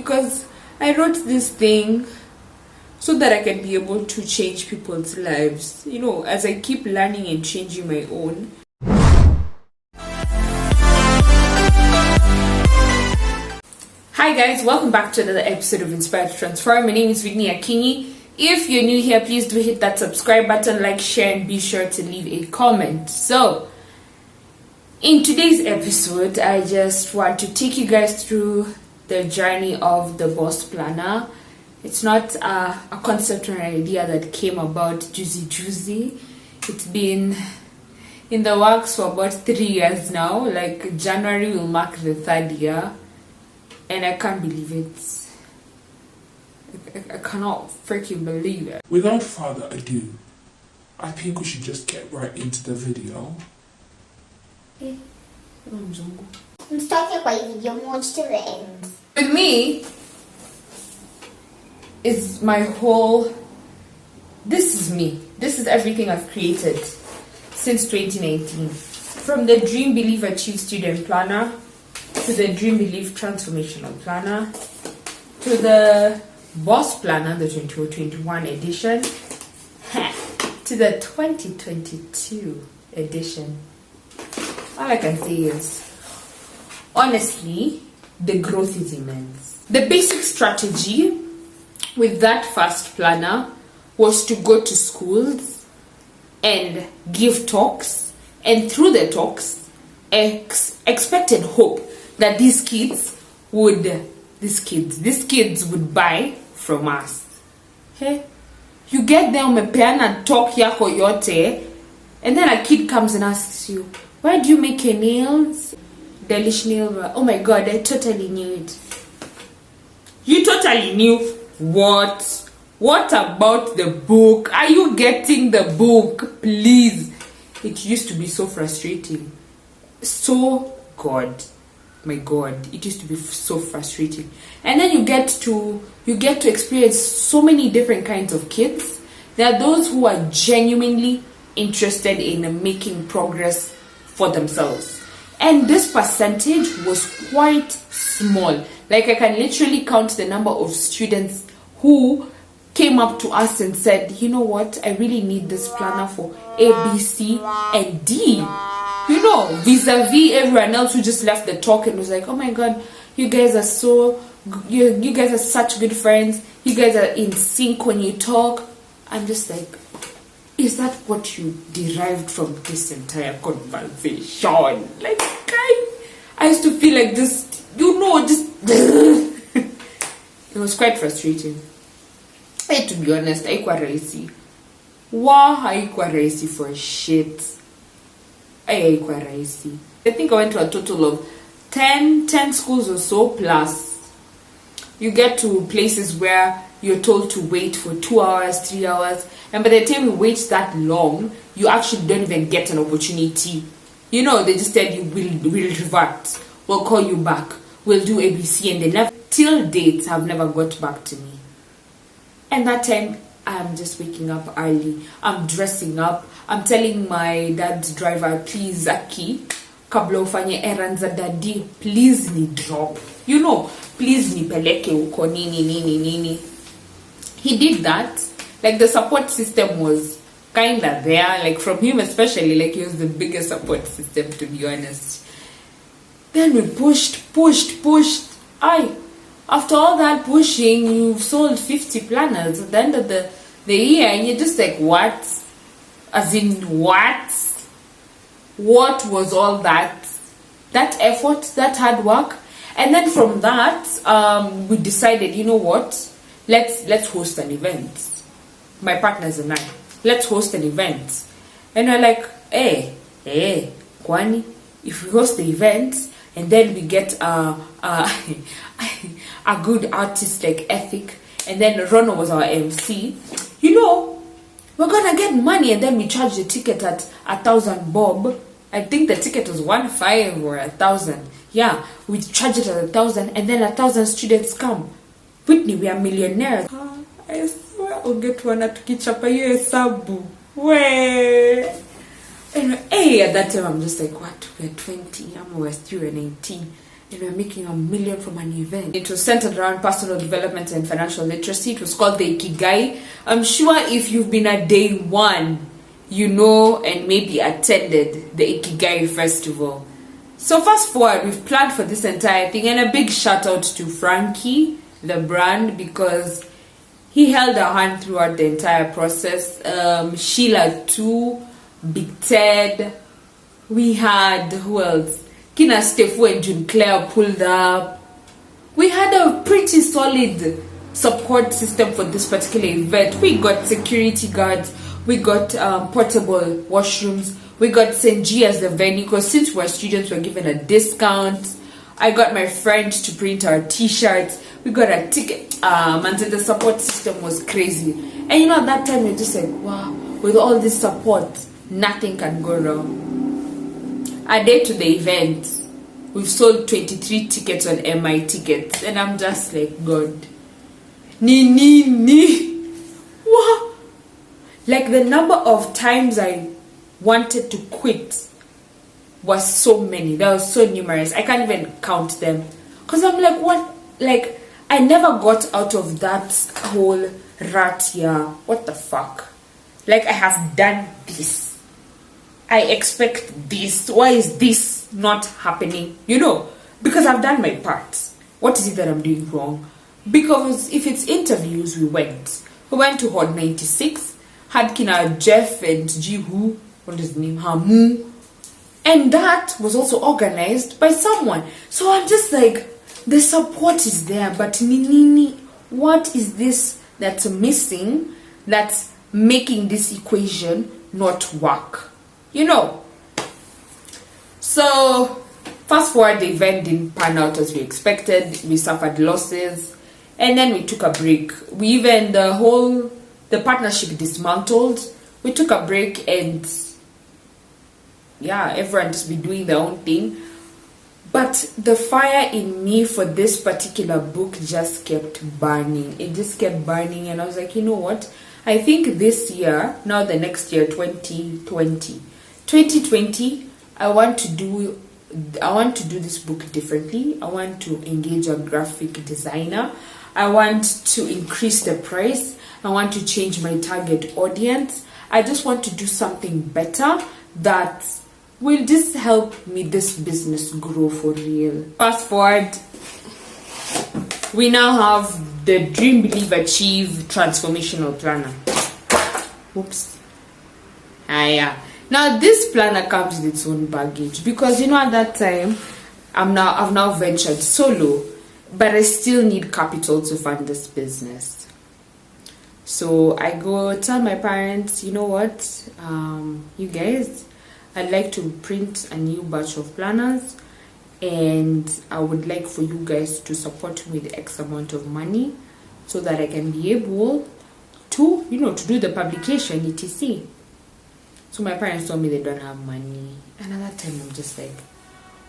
because I wrote this thing so that I can be able to change people's lives, you know, as I keep learning and changing my own. Hi guys, welcome back to another episode of Inspired to Transform. My name is Whitney Akinyi. If you're new here, please do hit that subscribe button, like, share, and be sure to leave a comment. So, in today's episode, I just want to take you guys through the journey of the Boss Planner. It's not a concept or an idea that came about juicy. It's been in the works for about 3 years now. Like January will mark the 3rd year. And I can't believe it. I cannot freaking believe it. Without further ado, I think we should just get right into the video. Mstaki kwa hii video, watch to the end. With me is my whole... This is me. This is everything I've created since 2019. From the Dream Believe Achieve Student Planner, to the Dream Believe Transformational Planner, to the Boss Planner, the 2021 edition, to the 2022 edition. All I can say is, honestly, the growth is immense. The basic strategy with that first planner was to go to schools and give talks, and through the talks, expected hope that these kids would buy from us. Hey, you get there umepeana talk yako yote, and then a kid comes and asks you, why do you make your nails? Delish nail. Oh my god, I totally knew it. You totally knew what? What about the book? Are you getting the book? Please. It used to be so frustrating. My god, it used to be so frustrating. And then you get to experience so many different kinds of kids. There are those who are genuinely interested in making progress for themselves, and this percentage was quite small. Like, I can literally count the number of students who came up to us and said, you know what, I really need this planner for A, B, C, and D. You know, vis-a-vis everyone else who just left the talk and was like, oh my god, you guys are so, you guys are such good friends. You guys are in sync when you talk. I'm just like, is that what you derived from this entire conversation? Like, I used to feel like this, you know, just... It was quite frustrating. Hey, to be honest, haikuwa rahisi. Haikuwa rahisi for shit. Haikuwa rahisi. I think I went to a total of 10 schools or so, plus you get to places where you're told to wait for 2 hours, 3 hours, and by the time you wait that long, you actually don't even get an opportunity. You know, they just said, we'll revert, we'll call you back, we'll do ABC, and they never, till dates, have never got back to me. And that time, I'm just waking up early, I'm dressing up, I'm telling my dad's driver, please Aki, kabla ufanye errands za daddy, please ni drop. You know, please ni peleke uko nini. He did that. Like, the support system was kinda there, like from him especially, like he was the biggest support system, to be honest. Then we pushed. After all that pushing, you've sold 50 planners at the end of the year, and you're just like, what? As in, what? What was all that? That effort, that hard work? And then from that, we decided, you know what? Let's host an event. My partners and I. Let's host an event. And we're like, hey, kwani, if we host the event, and then we get a good artist like Ethic, and then Rono was our MC, you know, we're gonna get money. And then we charge the ticket at 1,000 bob. I think the ticket was 1,500 or 1,000. Yeah, we charge it at 1,000, and then 1,000 students come. Whitney, we are millionaires. I swear I'll get one at tukichapa hiyo hesabu. And hey, at that time I'm just like, what? We're 20, we're still 19. and we're making $1 million from an event. It was centered around personal development and financial literacy. It was called the Ikigai. I'm sure if you've been at day one, you know, and maybe attended the Ikigai festival. So fast forward, we've planned for this entire thing, and a big shout out to Frankie, the brand, because he held our hand throughout the entire process. Sheila too, Big Ted. We had, who else? Kina Stefu and June Claire pulled up. We had a pretty solid support system for this particular event. We got security guards, we got portable washrooms, we got St. G as the venue, because since we're students, we're given a discount. I got my friend to print our t-shirts. We got a ticket. And the support system was crazy. And you know, at that time, you're just like, wow, with all this support, nothing can go wrong. A day to the event, we've sold 23 tickets on MI tickets, and I'm just like, God, ni. What? Like, the number of times I wanted to quit was so many. There was so numerous. I can't even count them. Because I'm like, what? Like, I never got out of that whole rat here. What the fuck? Like, I have done this. I expect this. Why is this not happening? You know, because I've done my part. What is it that I'm doing wrong? Because if it's interviews, we went. We went to Hall 96, had Kina Jeff and Jihu, what is his name? Hamu. And that was also organized by someone. So I'm just like, the support is there, but Nini, what is this that's missing that's making this equation not work? You know. So fast forward, the event didn't pan out as we expected. We suffered losses, and then we took a break. We even, the partnership dismantled. We took a break, and yeah, everyone just be doing their own thing. But the fire in me for this particular book just kept burning. It just kept burning, and I was like, you know what? I think this year, now the next year, 2020, I want to do this book differently. I want to engage a graphic designer. I want to increase the price. I want to change my target audience. I just want to do something better that will just help me this business grow for real. Fast forward, we now have the Dream, Believe, Achieve transformational planner. Oops. Yeah. Now this planner comes with its own baggage, because you know, at that time I've now ventured solo, but I still need capital to fund this business. So I go tell my parents, you know what, you guys, I'd like to print a new batch of planners, and I would like for you guys to support me with X amount of money so that I can be able to, you know, to do the publication, etc. So my parents told me they don't have money. And at that time, I'm just like,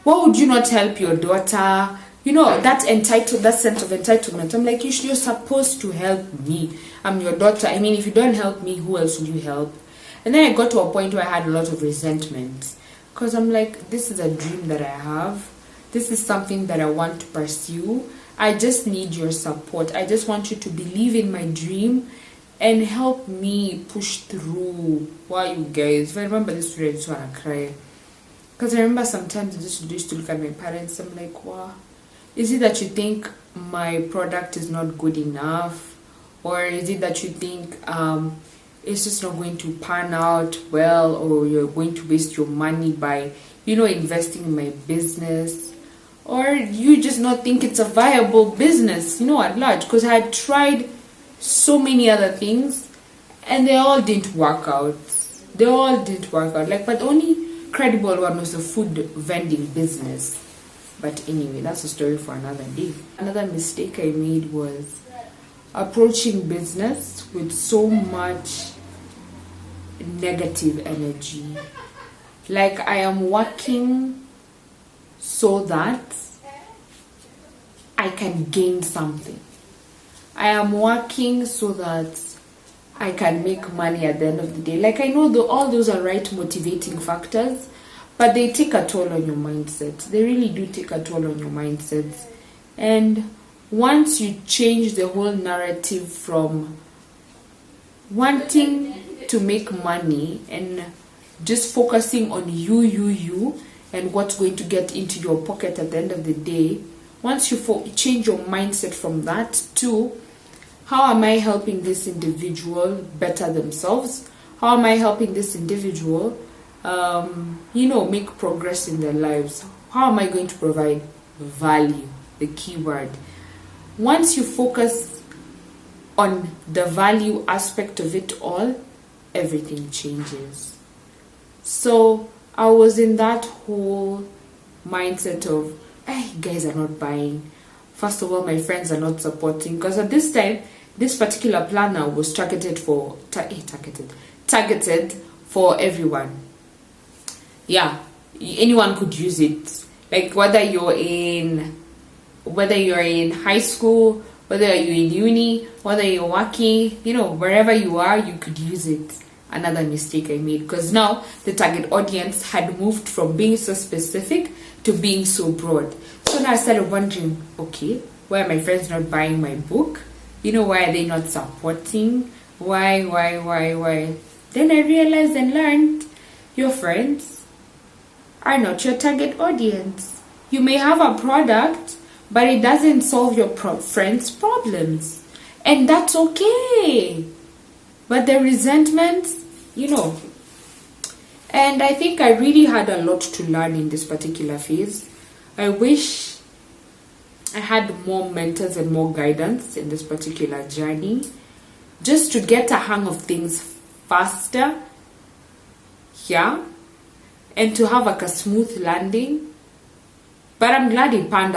why would you not help your daughter? You know, that sense of entitlement. I'm like, you're supposed to help me. I'm your daughter. I mean, if you don't help me, who else would you help? And then I got to a point where I had a lot of resentment. Because I'm like, this is a dream that I have. This is something that I want to pursue. I just need your support. I just want you to believe in my dream and help me push through. Why, you guys? If I remember this story, I just want to cry. Because I remember sometimes I just used to look at my parents. I'm like, wow. Is it that you think my product is not good enough? Or is it that you think it's just not going to pan out well, or you're going to waste your money by, you know, investing in my business? Or you just not think it's a viable business, you know, at large? Because I had tried so many other things and they all didn't work out. Like, but the only credible one was the food vending business. But anyway, that's a story for another day. Another mistake I made was approaching business with so much negative energy. Like, I am working so that I can gain something. I am working so that I can make money at the end of the day. Like, I know all those are right motivating factors, but they take a toll on your mindset. They really do take a toll on your mindset. And once you change the whole narrative from wanting to make money and just focusing on you and what's going to get into your pocket at the end of the day, once you change your mindset from that to how am I helping this individual better themselves, how am I helping this individual make progress in their lives, how am I going to provide value, the key word. Once you focus on the value aspect of it all, everything changes. So I was in that whole mindset of, hey, guys are not buying. First of all, my friends are not supporting, because at this time, this particular planner was targeted for everyone. Yeah, anyone could use it. Like whether you're in high school, whether you're in uni, whether you're working, wherever you are, you could use it. Another mistake I made, because now the target audience had moved from being so specific to being so broad. So now I started wondering, okay, why are my friends not buying my book? Why are they not supporting? Why? Then I realized and learned, your friends are not your target audience. You may have a product, but it doesn't solve your friends' problems. And that's okay. But the resentment, And I think I really had a lot to learn in this particular phase. I wish I had more mentors and more guidance in this particular journey, just to get a hang of things faster, and to have a smooth landing. But I'm glad it panned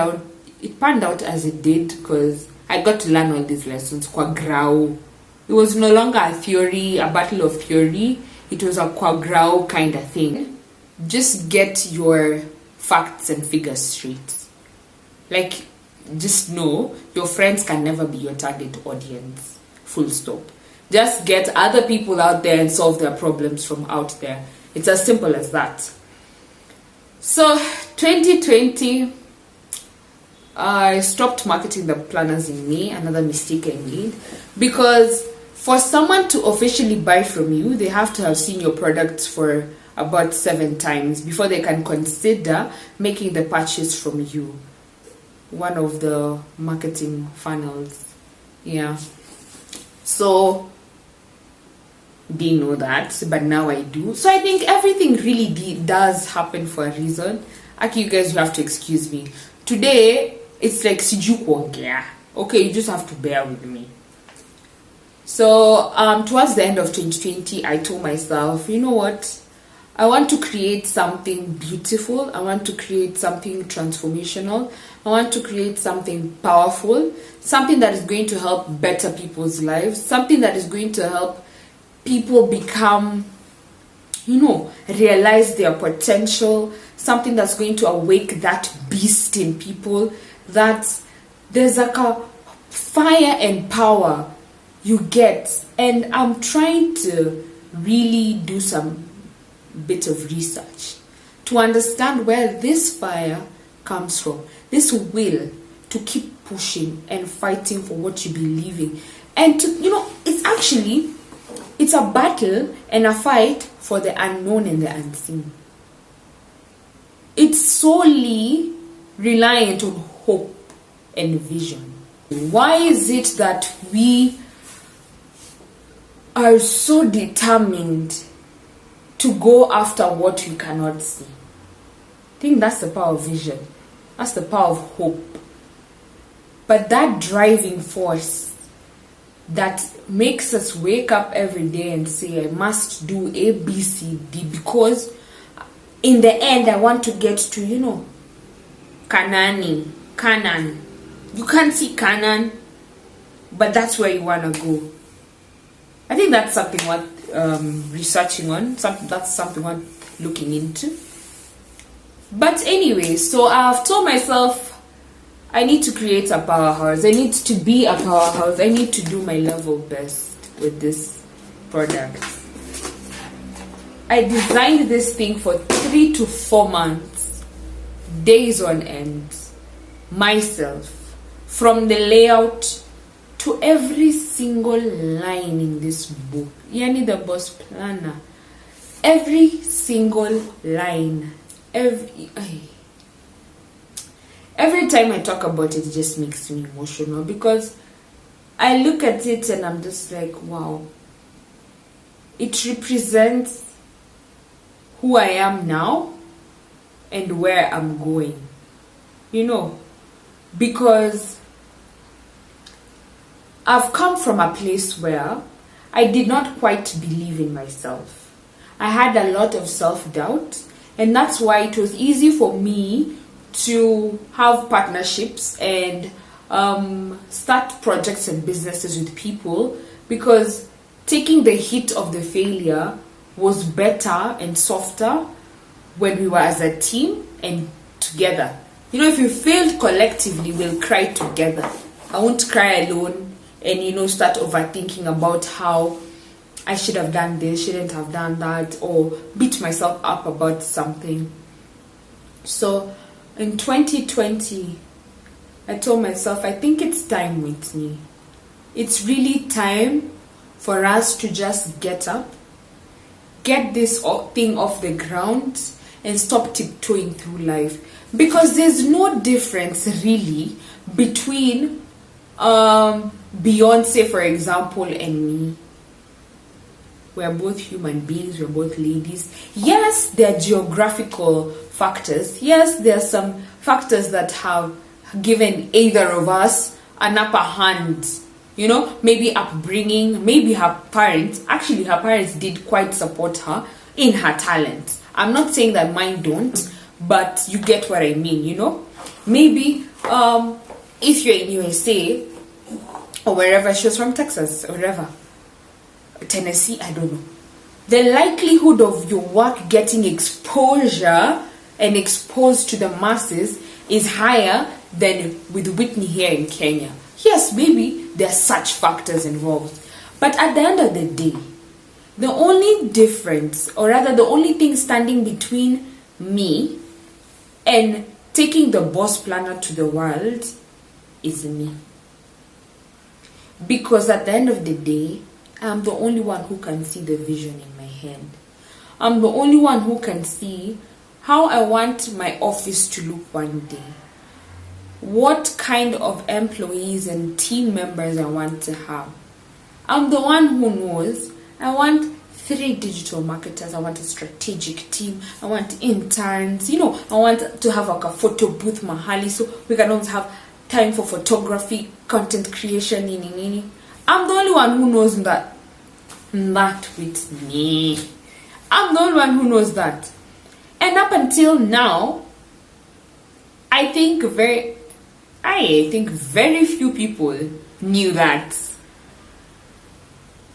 out as it did, because I got to learn all these lessons kwa grau. It was no longer a battle of theory. It was a kwa grau kind of thing. Just get your facts and figures straight. Like, just know your friends can never be your target audience. Full stop. Just get other people out there and solve their problems from out there. It's as simple as that. So 2020, I stopped marketing the planners in May. Another mistake I made, because for someone to officially buy from you, they have to have seen your products for about 7 times before they can consider making the purchase from you. One of the marketing funnels. So didn't know that, but now I do. So I think everything really does happen for a reason. Actually, you guys will have to excuse me. Today, it's like siju kuongea. Okay, you just have to bear with me. So towards the end of 2020, I told myself, you know what? I want to create something beautiful. I want to create something transformational. I want to create something powerful. Something that is going to help better people's lives. Something that is going to help people become, realize their potential. Something that's going to awake that beast in people. That there's like a fire and power you get. And I'm trying to really do some bit of research to understand where this fire comes from, this will to keep pushing and fighting for what you believe in. And to, it's a battle and a fight for the unknown and the unseen. It's solely reliant on hope and vision. Why is it that we are so determined to go after what we cannot see? I think that's the power of vision. That's the power of hope. But that driving force that makes us wake up every day and say, I must do A, B, C, D, because in the end I want to get to, Canaan. You can't see Canaan, but that's where you want to go. I think that's something worth researching on. That's something worth looking into. But anyway, so I've told myself I need to create a powerhouse. I need to be a powerhouse. I need to do my level best with this product. I designed this thing for 3 to 4 months, days on end, myself, from the layout to every single line in this book. Yani the boss planner. Every single line. Every time I talk about it, it just makes me emotional, because I look at it and I'm just like, wow. It represents who I am now and where I'm going. You know, because I've come from a place where I did not quite believe in myself. I had a lot of self-doubt, and that's why it was easy for me to have partnerships and start projects and businesses with people, because taking the hit of the failure was better and softer when we were as a team and together. You know, if you failed collectively, we'll cry together. I won't cry alone and, start overthinking about how I should have done this, shouldn't have done that, or beat myself up about something. So in 2020, I told myself, I think it's time, Whitney. It's really time for us to just get up, get this thing off the ground, and stop tiptoeing through life. Because there's no difference really between Beyonce, for example, and me. We're both human beings, we're both ladies. Yes, there are geographical factors. Yes, there are some factors that have given either of us an upper hand. Maybe upbringing, maybe her parents. Actually, her parents did quite support her in her talent. I'm not saying that mine don't, but you get what I mean, Maybe if you're in USA or wherever, she was from Texas or wherever, Tennessee, I don't know. The likelihood of your work getting exposure and exposed to the masses is higher than with Whitney here in Kenya. Yes, maybe there are such factors involved. But at the end of the day, the only difference, or rather the only thing standing between me and taking the boss planner to the world is me. Because at the end of the day, I'm the only one who can see the vision in my head. I'm the only one who can see how I want my office to look one day. What kind of employees and team members I want to have. I'm the one who knows. I want 3 digital marketers. I want a strategic team. I want interns. I want to have like a photo booth mahali so we can also have time for photography, content creation. I'm the only one who knows that. Not with me. I'm the only one who knows that. And up until now, I think very few people knew that.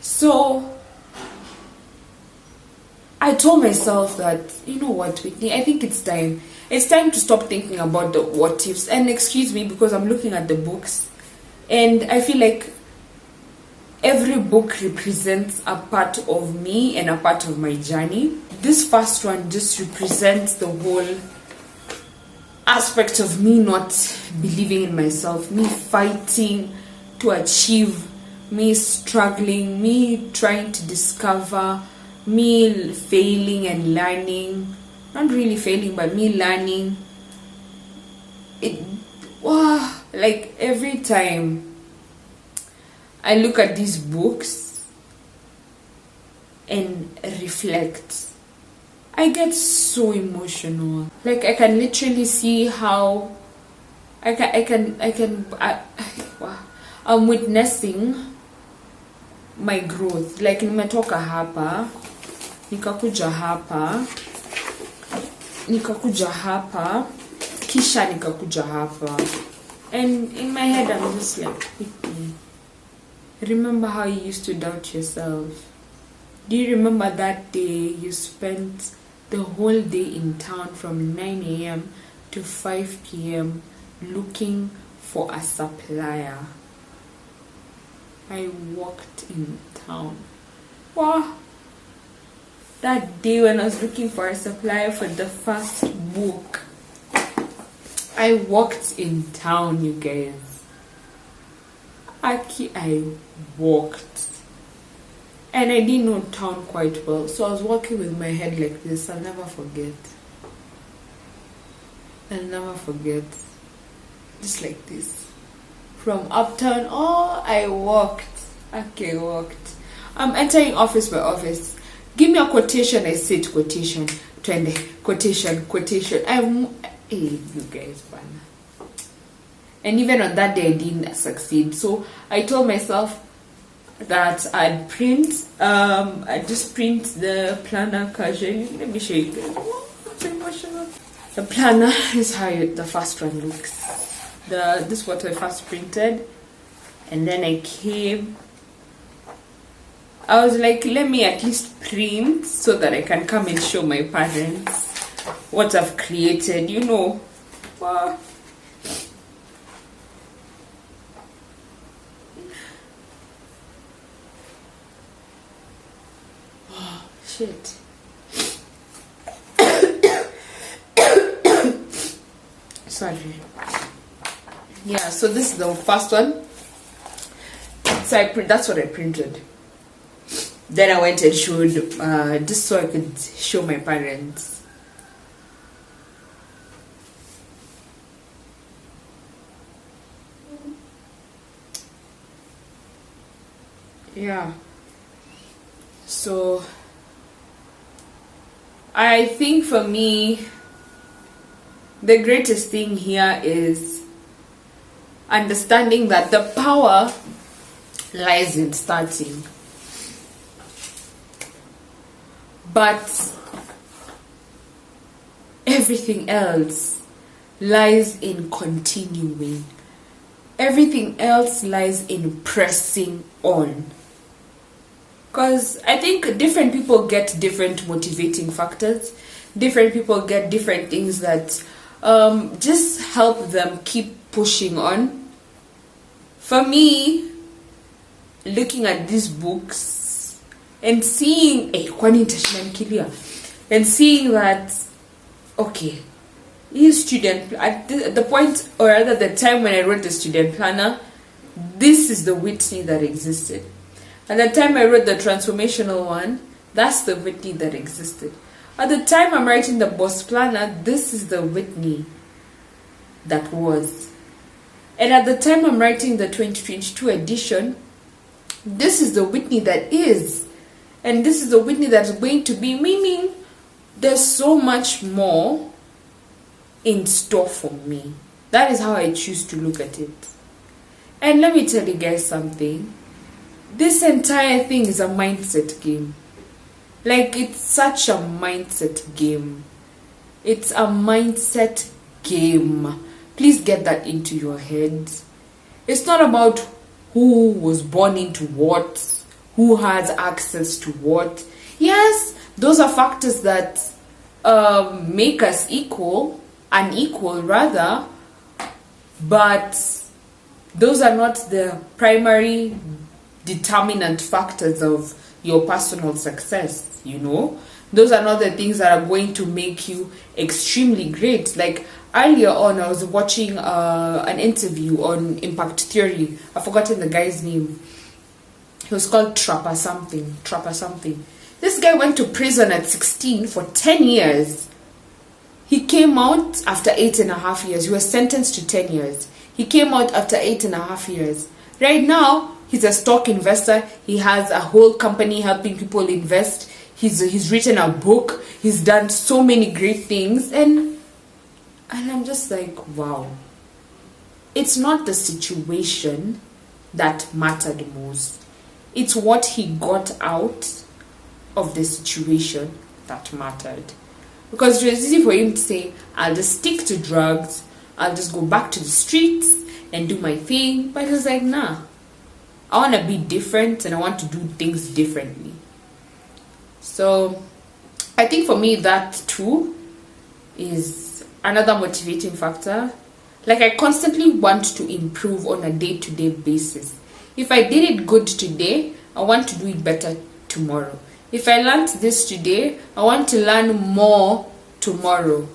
So I told myself that, you know what, Whitney, I think it's time. It's time to stop thinking about the what ifs. And excuse me, because I'm looking at the books and I feel like every book represents a part of me and a part of my journey. This first one just represents the whole aspect of me not believing in myself, me fighting to achieve, me struggling, me trying to discover, me failing and learning. Not really failing, but me learning. Like every time I look at these books and reflect, I get so emotional. Like I can literally see how I'm witnessing my growth. Like nimetoka hapa, nikakuja hapa, kisha nikakuja hapa. And in my head I'm just like, remember how you used to doubt yourself? Do you remember that day you spent the whole day in town from 9 a.m. to 5 p.m. looking for a supplier? I walked in town. Wow. that day when I was looking for a supplier for the first book, I walked in town, you guys. I walked. And I didn't know town quite well. So I was walking with my head like this. I'll never forget. I'll never forget. Just like this. From uptown, I walked. Okay, walked. I'm entering office by office. Give me a quotation. I said quotation. Twende. Quotation. Hey, you guys, man. And even on that day, I didn't succeed. So I told myself that I'd just print the planner casually. Let me show you guys. It's emotional. The planner is how the first one looks. This is what I first printed. And then I was like, let me at least print so that I can come and show my parents what I've created, you know. Wow. Oh, shit. Sorry. Yeah, so this is the first one. So that's what I printed. Then I went and showed, just so I could show my parents. Yeah. So I think for me, the greatest thing here is understanding that the power lies in starting. But everything else lies in continuing. Everything else lies in pressing on. Because I think different people get different motivating factors. Different people get different things that just help them keep pushing on. For me, looking at these books and seeing and seeing that, okay, student at the point, or rather the time when I wrote the student planner, this is the Whitney that existed. At the time I wrote the transformational one, that's the Whitney that existed. At the time I'm writing the boss planner, this is the Whitney that was. And at the time I'm writing the 2022 edition, this is the Whitney that is. And this is the Whitney that's going to be, meaning there's so much more in store for me. That is how I choose to look at it. And let me tell you guys something. This entire thing is a mindset game. Like, it's such a mindset game. It's a mindset game. Please get that into your head. It's not about who was born into what, who has access to what. Yes, those are factors that make us unequal rather, but those are not the primary determinant factors of your personal success, you know. Those are not the things that are going to make you extremely great. Like earlier on, I was watching an interview on impact theory. I've forgotten the guy's name. He was called Trapper something. This guy went to prison at 16 for 10 years. He came out after 8.5 years. He was sentenced to 10 years. He came out after 8.5 years. Right now, he's a stock investor. He has a whole company helping people invest. He's written a book. He's done so many great things. And I'm just like, wow. It's not the situation that mattered most. It's what he got out of the situation that mattered. Because it was easy for him to say, I'll just stick to drugs. I'll just go back to the streets and do my thing. But he was like, nah. I want to be different and I want to do things differently. So I think for me that too is another motivating factor. Like, I constantly want to improve on a day-to-day basis. If I did it good today, I want to do it better tomorrow. If I learned this today, I want to learn more tomorrow.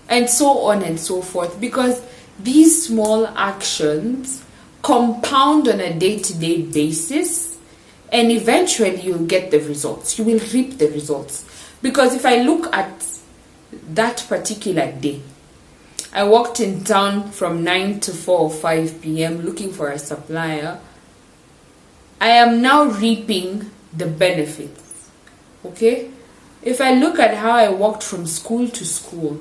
And so on and so forth. Because these small actions compound on a day-to-day basis, and eventually you'll get the results. You will reap the results. Because if I look at that particular day, I walked in town from 9 to 4 or 5 p.m. looking for a supplier. I am now reaping the benefits. Okay? If I look at how I walked from school to school,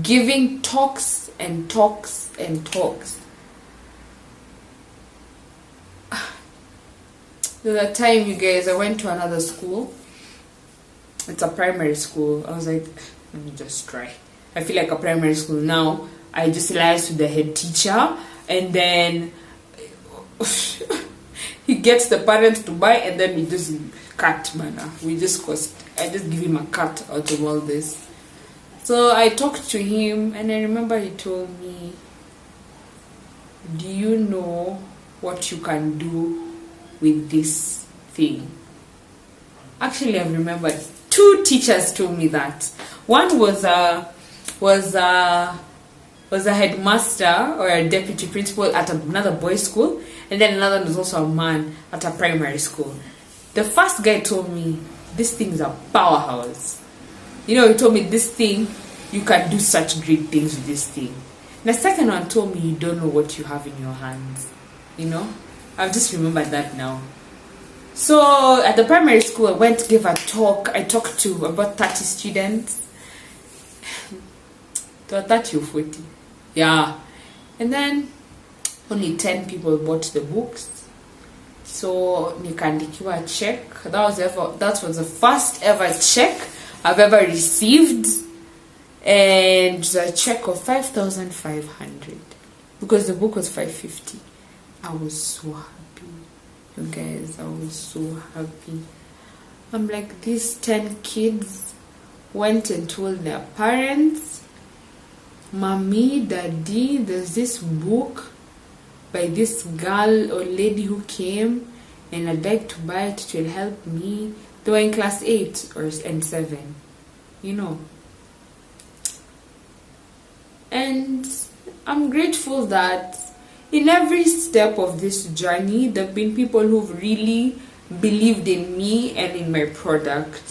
giving talks and talks and talks. The other time, you guys, I went to another school. It's a primary school. I was like, let me just try. I feel like a primary school now. I just liaise with the head teacher, and then he gets the parents to buy, and then we just cut, man. I just give him a cut out of all this. So I talked to him, and I remember he told me, do you know what you can do with this thing? Actually, I've remembered 2 teachers told me that. One was a headmaster or a deputy principal at another boys' school, and then another one was also a man at a primary school. The first guy told me, this thing is a powerhouse. He told me, this thing, you can do such great things with this thing. The second one told me, you don't know what you have in your hands. I've just remembered that now. So at the primary school, I went to give a talk. I talked to about 30 students. There were 30 or 40. Yeah. And then only 10 people bought the books. So nikaandikiwa a check. That was the first ever check I've ever received. And a check of 5,500. Because the book was 550. I was so happy. You guys, I was so happy. I'm like, these 10 kids went and told their parents, Mommy, Daddy, there's this book by this girl or lady who came, and I'd like to buy it. It will help me. They were in class 8 and 7. And I'm grateful that in every step of this journey, there have been people who've really believed in me and in my product.